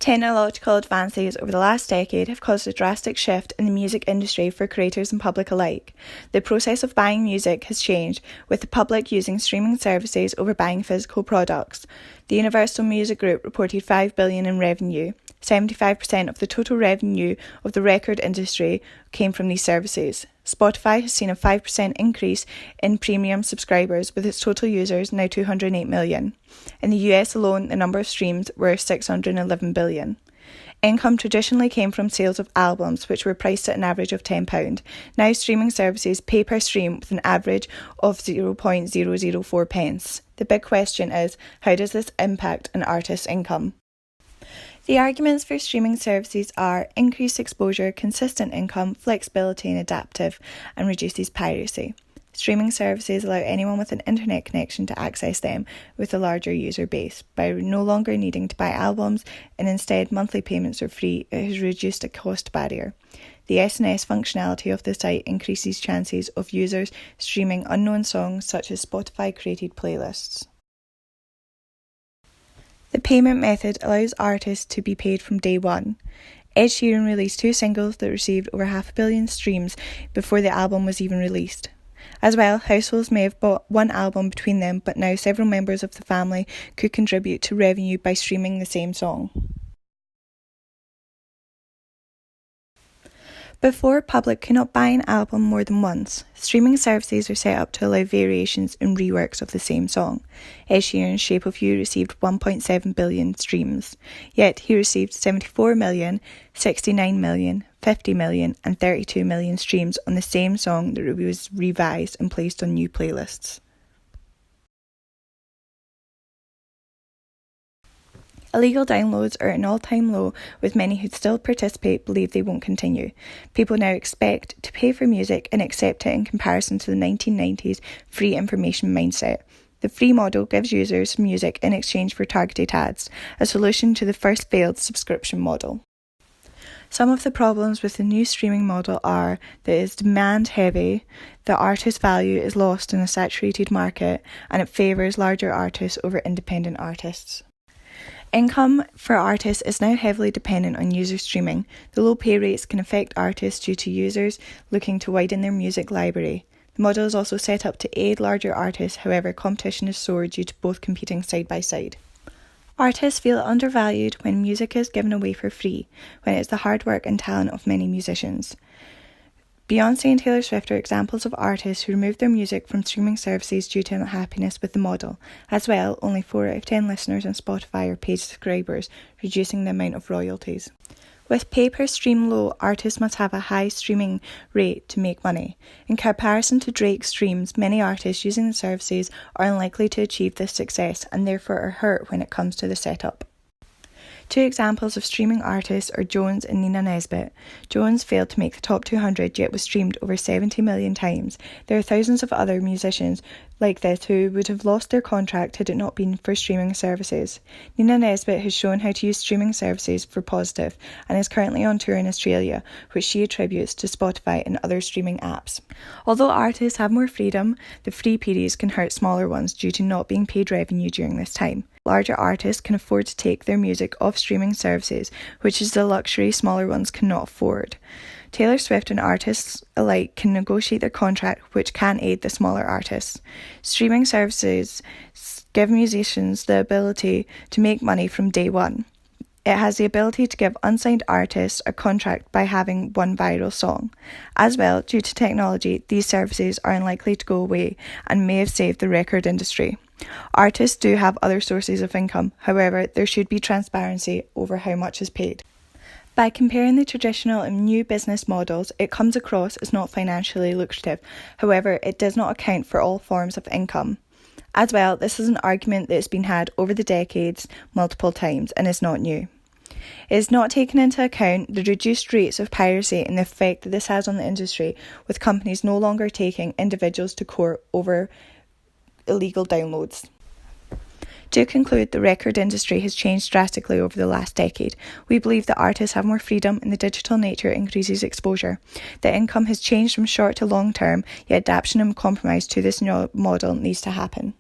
Technological advances over the last decade have caused a drastic shift in the music industry for creators and public alike. The process of buying music has changed, with the public using streaming services over buying physical products. The Universal Music Group reported $5 billion in revenue. 75% of the total revenue of the record industry came from these services. Spotify has seen a 5% increase in premium subscribers, with its total users now 208 million. In the US alone, the number of streams were 611 billion. Income traditionally came from sales of albums, which were priced at an average of £10. Now streaming services pay per stream with an average of 0.004 pence. The big question is, how does this impact an artist's income? The arguments for streaming services are increased exposure, consistent income, flexibility and adaptive, and reduces piracy. Streaming services allow anyone with an internet connection to access them with a larger user base. By no longer needing to buy albums and instead monthly payments are free, it has reduced a cost barrier. The SNS functionality of the site increases chances of users streaming unknown songs such as Spotify-created playlists. The payment method allows artists to be paid from day one. Ed Sheeran released 2 singles that received over 500 million streams before the album was even released. As well, households may have bought one album between them, but now several members of the family could contribute to revenue by streaming the same song. Before, public could not buy an album more than once. Streaming services are set up to allow variations and reworks of the same song. Ed Sheeran's Shape of You received 1.7 billion streams, yet he received 74 million, 69 million, 50 million and 32 million streams on the same song that was revised and placed on new playlists. Illegal downloads are at an all-time low, with many who still participate believe they won't continue. People now expect to pay for music and accept it in comparison to the 1990s free information mindset. The free model gives users music in exchange for targeted ads, a solution to the first failed subscription model. Some of the problems with the new streaming model are that it is demand-heavy, the artist value is lost in a saturated market, and it favours larger artists over independent artists. Income for artists is now heavily dependent on user streaming. The low pay rates can affect artists due to users looking to widen their music library. The model is also set up to aid larger artists, however, competition is soared due to both competing side by side. Artists feel undervalued when music is given away for free, when it is the hard work and talent of many musicians. Beyonce and Taylor Swift are examples of artists who removed their music from streaming services due to unhappiness with the model. As well, only 4 out of 10 listeners on Spotify are paid subscribers, reducing the amount of royalties. With pay per stream low, artists must have a high streaming rate to make money. In comparison to Drake's streams, many artists using the services are unlikely to achieve this success and therefore are hurt when it comes to the setup. 2 examples of streaming artists are Jones and Nina Nesbitt. Jones failed to make the top 200 yet was streamed over 70 million times. There are thousands of other musicians like this who would have lost their contract had it not been for streaming services. Nina Nesbitt has shown how to use streaming services for positive and is currently on tour in Australia, which she attributes to Spotify and other streaming apps. Although artists have more freedom, the free periods can hurt smaller ones due to not being paid revenue during this time. Larger artists can afford to take their music off streaming services, which is the luxury smaller ones cannot afford. Taylor Swift and artists alike can negotiate their contract, which can aid the smaller artists. Streaming services give musicians the ability to make money from day one. It has the ability to give unsigned artists a contract by having one viral song. As well, due to technology, these services are unlikely to go away and may have saved the record industry. Artists do have other sources of income, however, there should be transparency over how much is paid. By comparing the traditional and new business models, it comes across as not financially lucrative. However, it does not account for all forms of income. As well, this is an argument that has been had over the decades multiple times and is not new. It is not taken into account the reduced rates of piracy and the effect that this has on the industry, with companies no longer taking individuals to court over illegal downloads. To conclude, the record industry has changed drastically over the last decade. We believe that artists have more freedom and the digital nature increases exposure. The income has changed from short to long term, yet adaptation and compromise to this new model needs to happen.